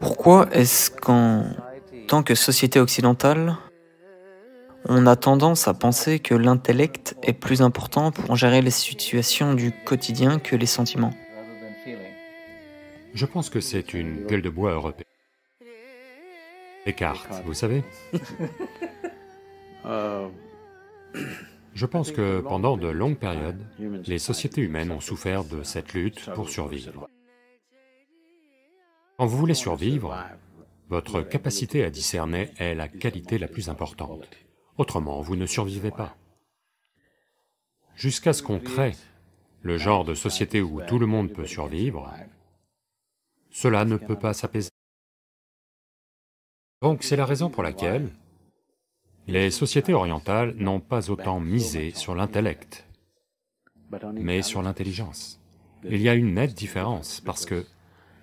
Pourquoi est-ce qu'en tant que société occidentale, on a tendance à penser que l'intellect est plus important pour gérer les situations du quotidien que les sentiments? Je pense que c'est une gueule de bois européenne. Descartes, vous savez? Je pense que pendant de longues périodes, les sociétés humaines ont souffert de cette lutte pour survivre. Quand vous voulez survivre, votre capacité à discerner est la qualité la plus importante. Autrement, vous ne survivez pas. Jusqu'à ce qu'on crée le genre de société où tout le monde peut survivre, cela ne peut pas s'apaiser. Donc c'est la raison pour laquelle les sociétés orientales n'ont pas autant misé sur l'intellect, mais sur l'intelligence. Il y a une nette différence, parce que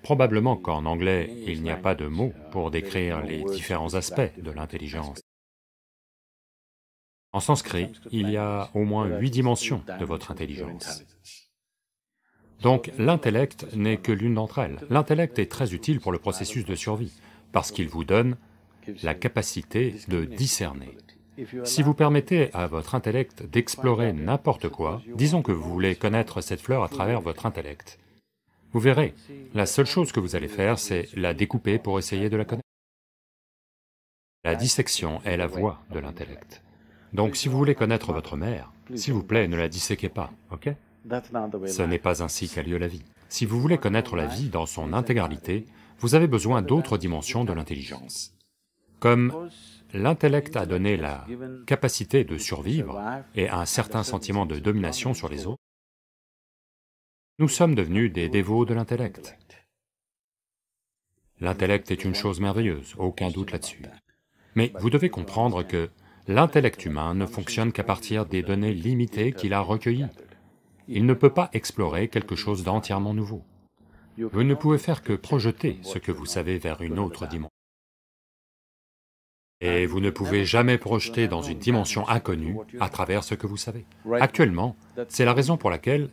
probablement qu'en anglais, il n'y a pas de mots pour décrire les différents aspects de l'intelligence. En sanskrit, il y a au moins 8 dimensions de votre intelligence. Donc l'intellect n'est que l'une d'entre elles. L'intellect est très utile pour le processus de survie, parce qu'il vous donne la capacité de discerner. Si vous permettez à votre intellect d'explorer n'importe quoi, disons que vous voulez connaître cette fleur à travers votre intellect, vous verrez, la seule chose que vous allez faire, c'est la découper pour essayer de la connaître. La dissection est la voie de l'intellect. Donc si vous voulez connaître votre mère, s'il vous plaît, ne la disséquez pas, ok? Ce n'est pas ainsi qu'a lieu la vie. Si vous voulez connaître la vie dans son intégralité, vous avez besoin d'autres dimensions de l'intelligence. Comme l'intellect a donné la capacité de survivre et un certain sentiment de domination sur les autres, nous sommes devenus des dévots de l'intellect. L'intellect est une chose merveilleuse, aucun doute là-dessus. Mais vous devez comprendre que l'intellect humain ne fonctionne qu'à partir des données limitées qu'il a recueillies. Il ne peut pas explorer quelque chose d'entièrement nouveau. Vous ne pouvez faire que projeter ce que vous savez vers une autre dimension. Et vous ne pouvez jamais projeter dans une dimension inconnue à travers ce que vous savez. Actuellement, c'est la raison pour laquelle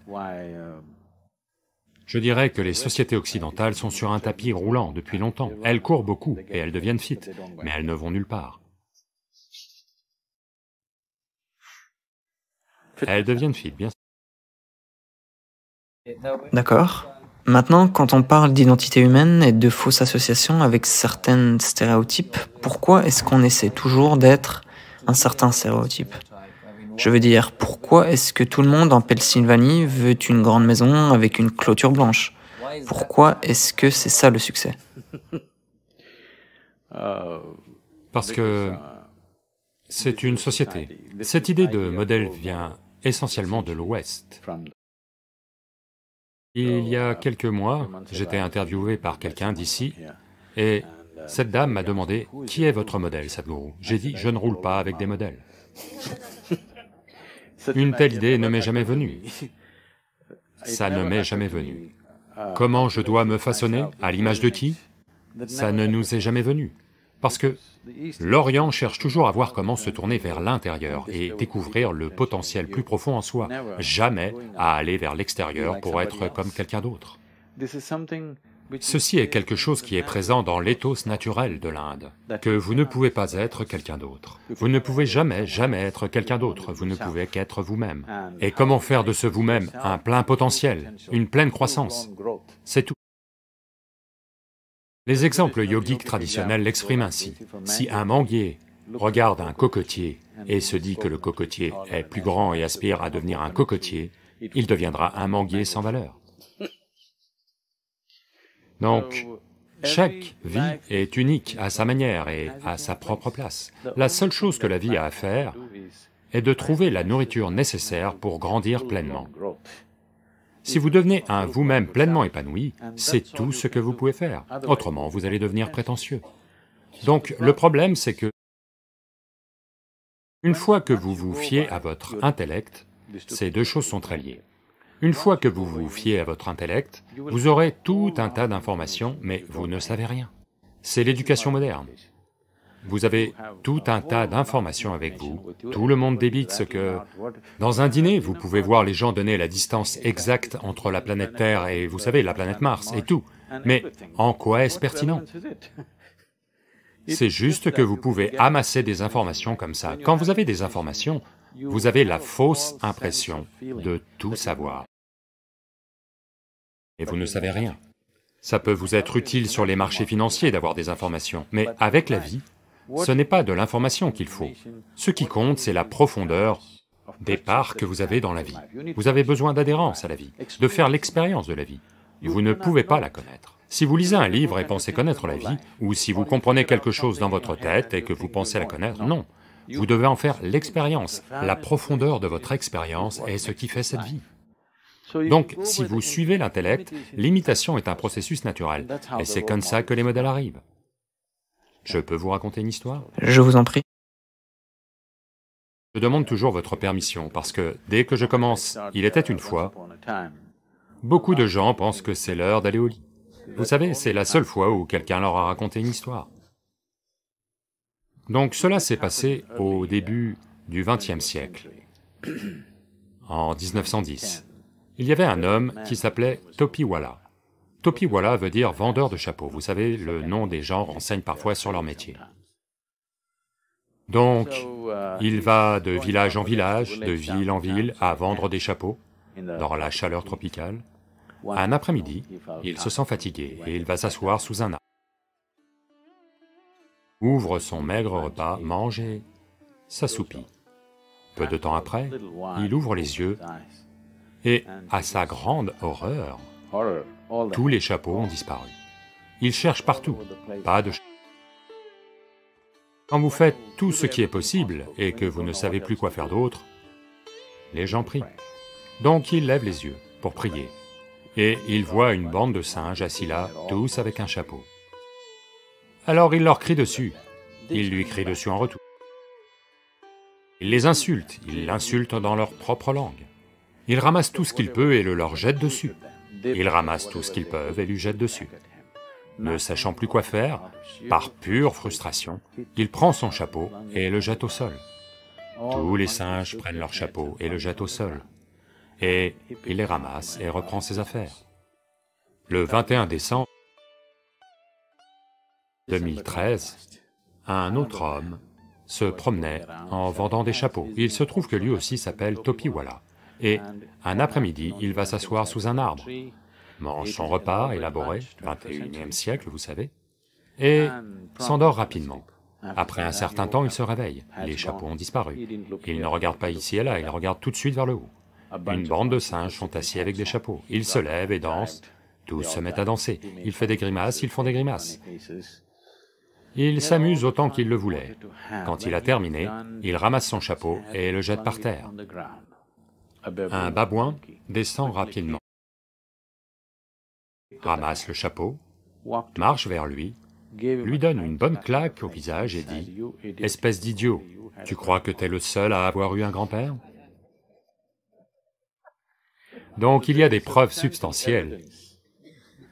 je dirais que les sociétés occidentales sont sur un tapis roulant depuis longtemps. Elles courent beaucoup et elles deviennent fit, mais elles ne vont nulle part. Elles deviennent fit, bien sûr. D'accord. Maintenant, quand on parle d'identité humaine et de fausses associations avec certains stéréotypes, pourquoi est-ce qu'on essaie toujours d'être un certain stéréotype? Je veux dire, pourquoi est-ce que tout le monde en Pennsylvanie veut une grande maison avec une clôture blanche? Pourquoi est-ce que c'est ça le succès? Parce que c'est une société. Cette idée de modèle vient essentiellement de l'Ouest. Il y a quelques mois, j'étais interviewé par quelqu'un d'ici, et cette dame m'a demandé « Qui est votre modèle, Sadhguru ?» J'ai dit « Je ne roule pas avec des modèles. » Une telle idée ne m'est jamais venue. Ça ne m'est jamais venu. Comment je dois me façonner? À l'image de qui? Ça ne nous est jamais venu. Parce que l'Orient cherche toujours à voir comment se tourner vers l'intérieur et découvrir le potentiel plus profond en soi, jamais à aller vers l'extérieur pour être comme quelqu'un d'autre. Ceci est quelque chose qui est présent dans l'éthos naturel de l'Inde, que vous ne pouvez pas être quelqu'un d'autre. Vous ne pouvez jamais être quelqu'un d'autre, vous ne pouvez qu'être vous-même. Et comment faire de ce vous-même un plein potentiel, une pleine croissance? C'est tout. Les exemples yogiques traditionnels l'expriment ainsi. Si un manguier regarde un cocotier et se dit que le cocotier est plus grand et aspire à devenir un cocotier, il deviendra un manguier sans valeur. Donc, chaque vie est unique à sa manière et à sa propre place. La seule chose que la vie a à faire est de trouver la nourriture nécessaire pour grandir pleinement. Si vous devenez un vous-même pleinement épanoui, c'est tout ce que vous pouvez faire, autrement vous allez devenir prétentieux. Donc le problème c'est que, une fois que vous vous fiez à votre intellect, ces deux choses sont très liées. Une fois que vous vous fiez à votre intellect, vous aurez tout un tas d'informations, mais vous ne savez rien. C'est l'éducation moderne. vous avez tout un tas d'informations avec vous, tout le monde débite ce que... Dans un dîner, vous pouvez voir les gens donner la distance exacte entre la planète Terre et, vous savez, la planète Mars et tout, mais en quoi est-ce pertinent? C'est juste que vous pouvez amasser des informations comme ça. Quand vous avez des informations, vous avez la fausse impression de tout savoir. Et vous ne savez rien. Ça peut vous être utile sur les marchés financiers d'avoir des informations, mais avec la vie, ce n'est pas de l'information qu'il faut. Ce qui compte, c'est la profondeur des parts que vous avez dans la vie. Vous avez besoin d'adhérence à la vie, de faire l'expérience de la vie. Vous ne pouvez pas la connaître. Si vous lisez un livre et pensez connaître la vie, ou si vous comprenez quelque chose dans votre tête et que vous pensez la connaître, non. Vous devez en faire l'expérience. La profondeur de votre expérience est ce qui fait cette vie. Donc, si vous suivez l'intellect, l'imitation est un processus naturel, et c'est comme ça que les modèles arrivent. Je peux vous raconter une histoire? Je vous en prie. Je demande toujours votre permission, parce que dès que je commence, il était une fois, beaucoup de gens pensent que c'est l'heure d'aller au lit. Vous savez, c'est la seule fois où quelqu'un leur a raconté une histoire. Donc cela s'est passé au début du XXe siècle, en 1910. Il y avait un homme qui s'appelait Topiwala. Topiwala veut dire vendeur de chapeaux. Vous savez, le nom des gens renseigne parfois sur leur métier. Donc, il va de village en village, de ville en ville, à vendre des chapeaux, dans la chaleur tropicale. Un après-midi, il se sent fatigué et il va s'asseoir sous un arbre. Ouvre son maigre repas, mange et s'assoupit. Peu de temps après, il ouvre les yeux et, à sa grande horreur, tous les chapeaux ont disparu. Il cherche partout, pas de chapeaux. Quand vous faites tout ce qui est possible et que vous ne savez plus quoi faire d'autre, les gens prient. Donc il lève les yeux pour prier, et il voit une bande de singes assis là, tous avec un chapeau. Alors il leur crie dessus, il lui crie dessus en retour. Il les insulte, il l'insulte dans leur propre langue. Il ramasse tout ce qu'il peut et le leur jette dessus. Ils ramassent tout ce qu'ils peuvent et lui jettent dessus. Ne sachant plus quoi faire, par pure frustration, il prend son chapeau et le jette au sol. Tous les singes prennent leur chapeau et le jettent au sol. Et il les ramasse et reprend ses affaires. Le 21 décembre 2013, un autre homme se promenait en vendant des chapeaux. Il se trouve que lui aussi s'appelle Topiwala. Et un après-midi, il va s'asseoir sous un arbre, mange son repas élaboré, 21e siècle, vous savez, et s'endort rapidement. Après un certain temps, il se réveille, les chapeaux ont disparu. Il ne regarde pas ici et là, il regarde tout de suite vers le haut. Une bande de singes sont assis avec des chapeaux. Il se lève et danse, tous se mettent à danser. Il fait des grimaces, ils font des grimaces. Il s'amuse autant qu'il le voulait. Quand il a terminé, il ramasse son chapeau et le jette par terre. Un babouin descend rapidement, ramasse le chapeau, marche vers lui donne une bonne claque au visage et dit « Espèce d'idiot, tu crois que t'es le seul à avoir eu un grand-père » Donc il y a des preuves substantielles,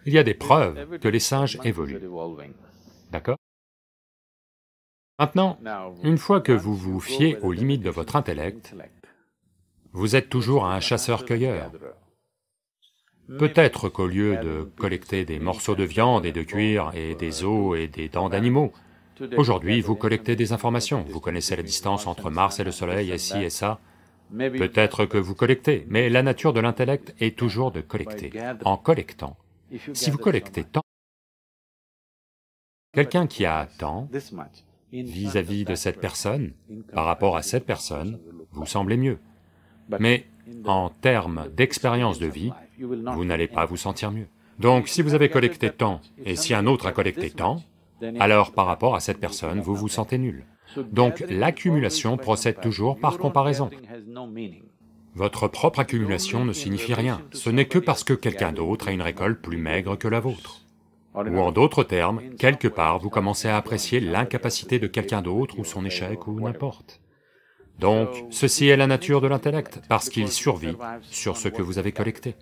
il y a des preuves que les singes évoluent, d'accord? Maintenant, une fois que vous vous fiez aux limites de votre intellect, vous êtes toujours un chasseur-cueilleur. Peut-être qu'au lieu de collecter des morceaux de viande et de cuir et des os et des dents d'animaux, aujourd'hui vous collectez des informations, vous connaissez la distance entre Mars et le Soleil et ci et ça. Peut-être que vous collectez, mais la nature de l'intellect est toujours de collecter. En collectant, si vous collectez tant, quelqu'un qui a tant vis-à-vis de cette personne, par rapport à cette personne, vous semblez mieux. Mais en termes d'expérience de vie, vous n'allez pas vous sentir mieux. Donc si vous avez collecté tant, et si un autre a collecté tant, alors par rapport à cette personne, vous vous sentez nul. Donc l'accumulation procède toujours par comparaison. Votre propre accumulation ne signifie rien, ce n'est que parce que quelqu'un d'autre a une récolte plus maigre que la vôtre. Ou en d'autres termes, quelque part vous commencez à apprécier l'incapacité de quelqu'un d'autre ou son échec ou n'importe. Donc, ceci est la nature de l'intellect, parce qu'il survit sur ce que vous avez collecté.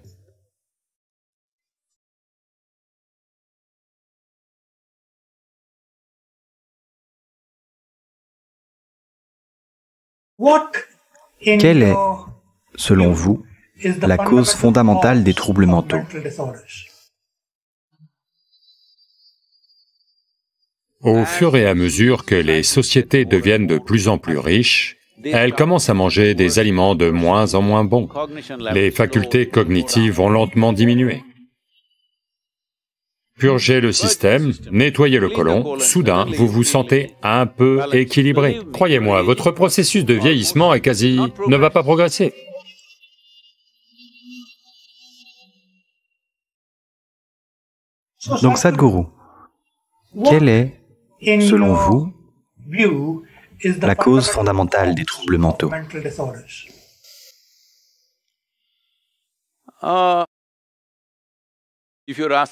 Quelle est, selon vous, la cause fondamentale des troubles mentaux? Au fur et à mesure que les sociétés deviennent de plus en plus riches, elles commencent à manger des aliments de moins en moins bons. Les facultés cognitives vont lentement diminuer. Purgez le système, nettoyez le côlon, soudain vous vous sentez un peu équilibré. Croyez-moi, votre processus de vieillissement est ne va pas progresser. Donc Sadhguru, quelle est, selon vous, la cause fondamentale des troubles mentaux?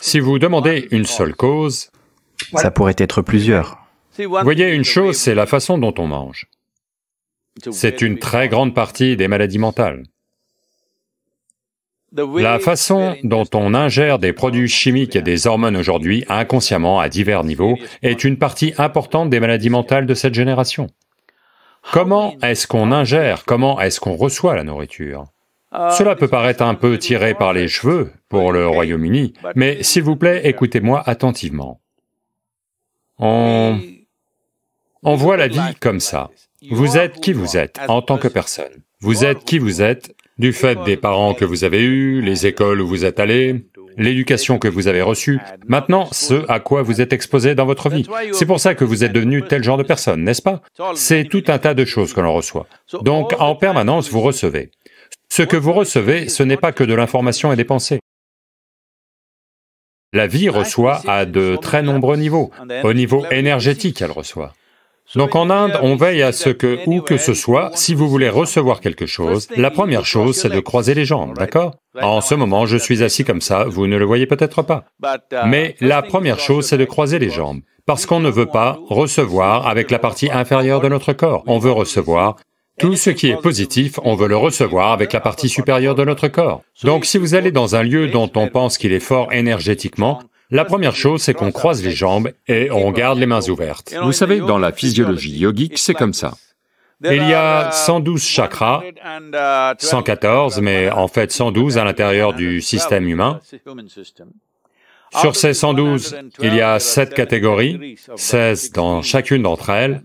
Si vous demandez une seule cause, Ça pourrait être plusieurs. voyez, une chose, c'est la façon dont on mange. C'est une très grande partie des maladies mentales. La façon dont on ingère des produits chimiques et des hormones aujourd'hui, inconsciemment, à divers niveaux, est une partie importante des maladies mentales de cette génération. Comment est-ce qu'on ingère, comment est-ce qu'on reçoit la nourriture? Cela peut paraître un peu tiré par les cheveux pour le Royaume-Uni, mais s'il vous plaît, écoutez-moi attentivement. On voit la vie comme ça. Vous êtes qui vous êtes en tant que personne. Vous êtes qui vous êtes du fait des parents que vous avez eus, les écoles où vous êtes allés, l'éducation que vous avez reçue, maintenant ce à quoi vous êtes exposé dans votre vie. C'est pour ça que vous êtes devenu tel genre de personne, n'est-ce pas? C'est tout un tas de choses que l'on reçoit. Donc en permanence vous recevez. Ce que vous recevez, ce n'est pas que de l'information et des pensées. La vie reçoit à de très nombreux niveaux. Au niveau énergétique, elle reçoit. Donc en Inde, on veille à ce que, où que ce soit, si vous voulez recevoir quelque chose, la première chose, c'est de croiser les jambes, d'accord? En ce moment, je suis assis comme ça, vous ne le voyez peut-être pas. Mais la première chose, c'est de croiser les jambes, parce qu'on ne veut pas recevoir avec la partie inférieure de notre corps, on veut recevoir tout ce qui est positif, on veut le recevoir avec la partie supérieure de notre corps. Donc si vous allez dans un lieu dont on pense qu'il est fort énergétiquement, la première chose, c'est qu'on croise les jambes et on garde les mains ouvertes. Vous savez, dans la physiologie yogique, c'est comme ça. Il y a 112 chakras, 114, mais en fait 112 à l'intérieur du système humain. Sur ces 112, il y a 7 catégories, 16 dans chacune d'entre elles.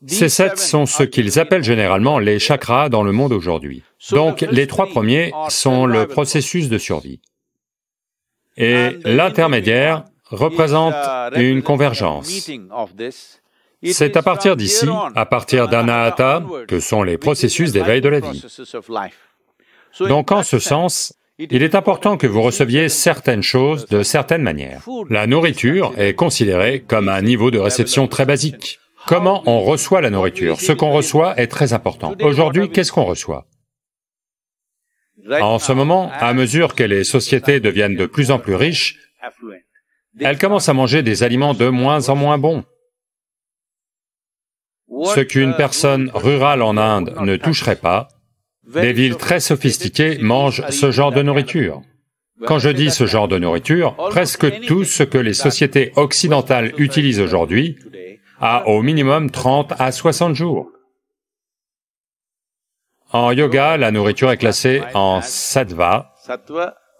Ces 7 sont ce qu'ils appellent généralement les chakras dans le monde aujourd'hui. Donc les 3 premiers sont le processus de survie. Et l'intermédiaire représente une convergence. C'est à partir d'ici, à partir d'Anahata, que sont les processus d'éveil de la vie. Donc en ce sens, il est important que vous receviez certaines choses de certaines manières. La nourriture est considérée comme un niveau de réception très basique. Comment on reçoit la nourriture? Ce qu'on reçoit est très important. Aujourd'hui, qu'est-ce qu'on reçoit? En ce moment, à mesure que les sociétés deviennent de plus en plus riches, elles commencent à manger des aliments de moins en moins bons. Ce qu'une personne rurale en Inde ne toucherait pas, des villes très sophistiquées mangent ce genre de nourriture. Quand je dis ce genre de nourriture, presque tout ce que les sociétés occidentales utilisent aujourd'hui a au minimum 30 à 60 jours. En yoga, la nourriture est classée en sattva,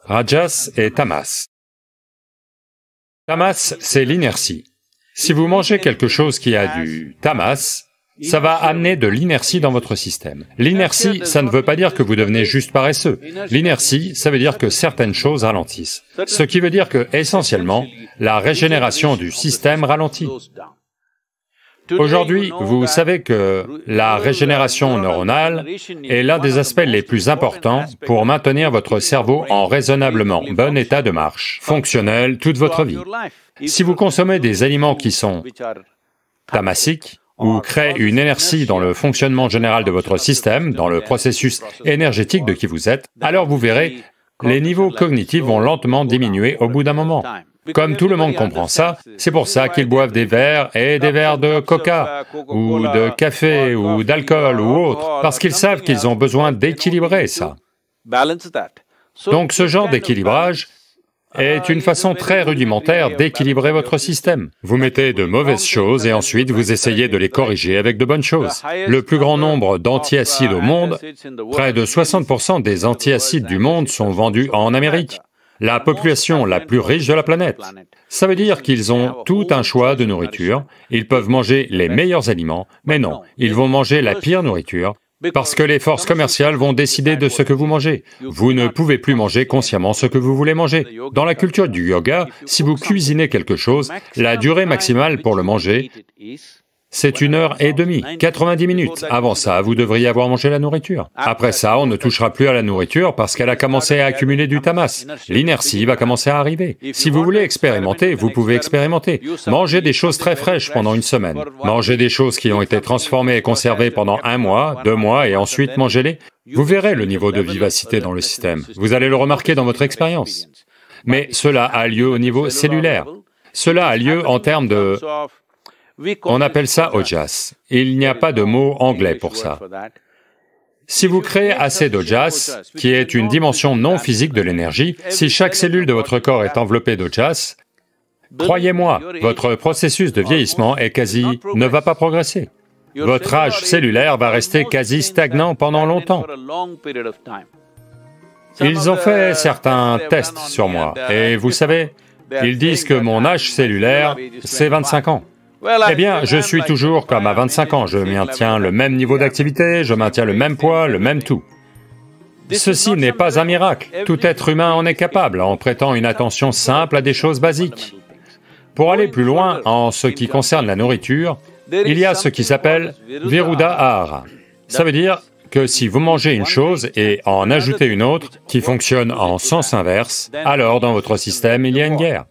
rajas et tamas. Tamas, c'est l'inertie. Si vous mangez quelque chose qui a du tamas, ça va amener de l'inertie dans votre système. L'inertie, ça ne veut pas dire que vous devenez juste paresseux. L'inertie, ça veut dire que certaines choses ralentissent. Ce qui veut dire que, essentiellement, la régénération du système ralentit. Aujourd'hui, vous savez que la régénération neuronale est l'un des aspects les plus importants pour maintenir votre cerveau en raisonnablement bon état de marche, fonctionnel toute votre vie. Si vous consommez des aliments qui sont tamasiques, ou créent une inertie dans le fonctionnement général de votre système, dans le processus énergétique de qui vous êtes, alors vous verrez, les niveaux cognitifs vont lentement diminuer au bout d'un moment. Comme tout le monde comprend ça, c'est pour ça qu'ils boivent des verres et des verres de coca, ou de café, ou d'alcool, ou autre, parce qu'ils savent qu'ils ont besoin d'équilibrer ça. Donc ce genre d'équilibrage est une façon très rudimentaire d'équilibrer votre système. Vous mettez de mauvaises choses et ensuite vous essayez de les corriger avec de bonnes choses. Le plus grand nombre d'antiacides au monde, près de 60% des antiacides du monde sont vendus en Amérique, la population la plus riche de la planète. Ça veut dire qu'ils ont tout un choix de nourriture, ils peuvent manger les meilleurs aliments, mais non, ils vont manger la pire nourriture, parce que les forces commerciales vont décider de ce que vous mangez. Vous ne pouvez plus manger consciemment ce que vous voulez manger. Dans la culture du yoga, si vous cuisinez quelque chose, la durée maximale pour le manger, c'est 1h30, 90 minutes. Avant ça, vous devriez avoir mangé la nourriture. Après ça, on ne touchera plus à la nourriture parce qu'elle a commencé à accumuler du tamas. L'inertie va commencer à arriver. Si vous voulez expérimenter, vous pouvez expérimenter. Mangez des choses très fraîches pendant une semaine. Mangez des choses qui ont été transformées et conservées pendant 1 mois, 2 mois et ensuite mangez-les. Vous verrez le niveau de vivacité dans le système. Vous allez le remarquer dans votre expérience. Mais cela a lieu au niveau cellulaire. Cela a lieu en termes de... On appelle ça ojas. Il n'y a pas de mot anglais pour ça. Si vous créez assez d'ojas, qui est une dimension non physique de l'énergie, si chaque cellule de votre corps est enveloppée d'ojas, croyez-moi, votre processus de vieillissement ne va pas progresser. Votre âge cellulaire va rester quasi stagnant pendant longtemps. Ils ont fait certains tests sur moi, et vous savez, ils disent que mon âge cellulaire, c'est 25 ans. Eh bien, je suis toujours comme à 25 ans, je maintiens le même niveau d'activité, je maintiens le même poids, le même tout. Ceci n'est pas un miracle, tout être humain en est capable, en prêtant une attention simple à des choses basiques. Pour aller plus loin, en ce qui concerne la nourriture, il y a ce qui s'appelle Viruddha Ahara. Ça veut dire que si vous mangez une chose et en ajoutez une autre qui fonctionne en sens inverse, alors dans votre système il y a une guerre.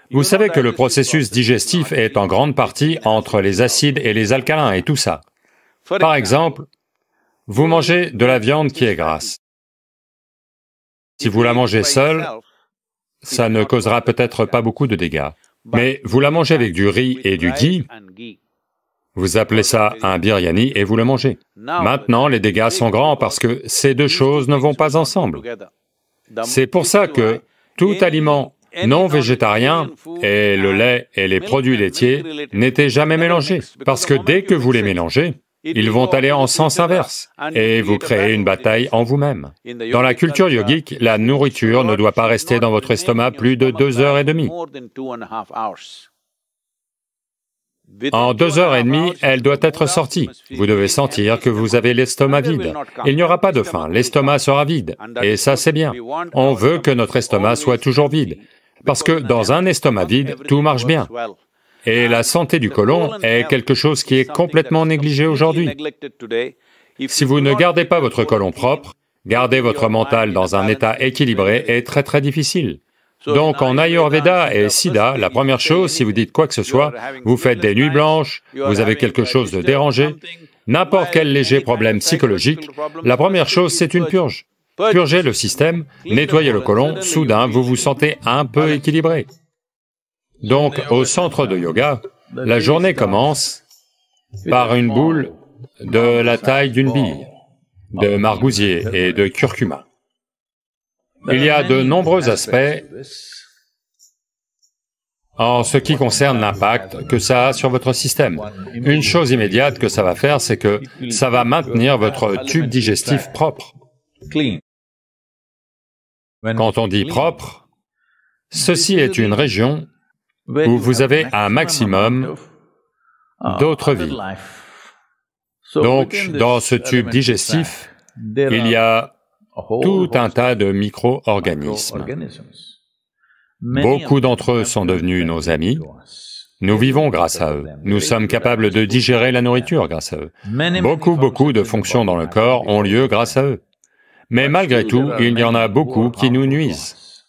Vous savez que le processus digestif est en grande partie entre les acides et les alcalins et tout ça. Par exemple, vous mangez de la viande qui est grasse. Si vous la mangez seule, ça ne causera peut-être pas beaucoup de dégâts. Mais vous la mangez avec du riz et du ghee, vous appelez ça un biryani et vous le mangez. Maintenant, les dégâts sont grands parce que ces deux choses ne vont pas ensemble. C'est pour ça que tout aliment non végétarien et le lait et les produits laitiers n'étaient jamais mélangés, parce que dès que vous les mélangez, ils vont aller en sens inverse, et vous créez une bataille en vous-même. Dans la culture yogique, la nourriture ne doit pas rester dans votre estomac plus de 2h30. En 2h30, elle doit être sortie. Vous devez sentir que vous avez l'estomac vide. Il n'y aura pas de faim, l'estomac sera vide, et ça c'est bien. On veut que notre estomac soit toujours vide, parce que dans un estomac vide, tout marche bien. Et la santé du côlon est quelque chose qui est complètement négligé aujourd'hui. Si vous ne gardez pas votre côlon propre, garder votre mental dans un état équilibré est très très difficile. Donc en Ayurveda et Siddha, la première chose, si vous dites quoi que ce soit, vous faites des nuits blanches, vous avez quelque chose de dérangé, n'importe quel léger problème psychologique, la première chose c'est une purge. Purgez le système, nettoyez le côlon, soudain vous vous sentez un peu équilibré. Donc au centre de yoga, la journée commence par une boule de la taille d'une bille, de margousier et de curcuma. Il y a de nombreux aspects en ce qui concerne l'impact que ça a sur votre système. Une chose immédiate que ça va faire, c'est que ça va maintenir votre tube digestif propre. Quand on dit propre, ceci est une région où vous avez un maximum d'autres vies. Donc, dans ce tube digestif, il y a tout un tas de micro-organismes. Beaucoup d'entre eux sont devenus nos amis. Nous vivons grâce à eux. Nous sommes capables de digérer la nourriture grâce à eux. Beaucoup de fonctions dans le corps ont lieu grâce à eux. Mais malgré tout, il y en a beaucoup qui nous nuisent.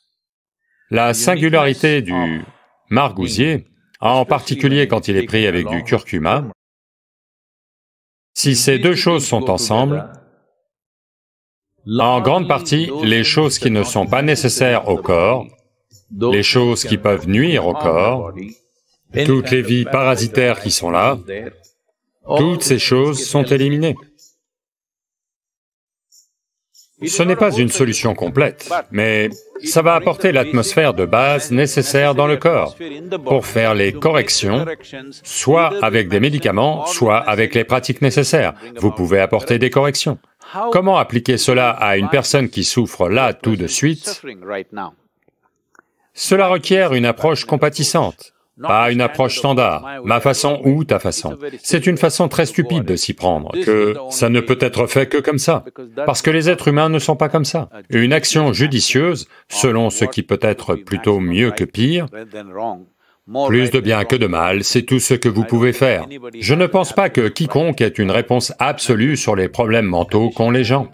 La singularité du margousier, en particulier quand il est pris avec du curcuma, si ces deux choses sont ensemble, en grande partie, les choses qui ne sont pas nécessaires au corps, les choses qui peuvent nuire au corps, toutes les vies parasitaires qui sont là, toutes ces choses sont éliminées. Ce n'est pas une solution complète, mais ça va apporter l'atmosphère de base nécessaire dans le corps pour faire les corrections, soit avec des médicaments, soit avec les pratiques nécessaires. Vous pouvez apporter des corrections. Comment appliquer cela à une personne qui souffre là tout de suite? Cela requiert une approche compatissante, pas une approche standard, ma façon ou ta façon. C'est une façon très stupide de s'y prendre, que ça ne peut être fait que comme ça, parce que les êtres humains ne sont pas comme ça. Une action judicieuse, selon ce qui peut être plutôt mieux que pire, plus de bien que de mal, c'est tout ce que vous pouvez faire. Je ne pense pas que quiconque ait une réponse absolue sur les problèmes mentaux qu'ont les gens.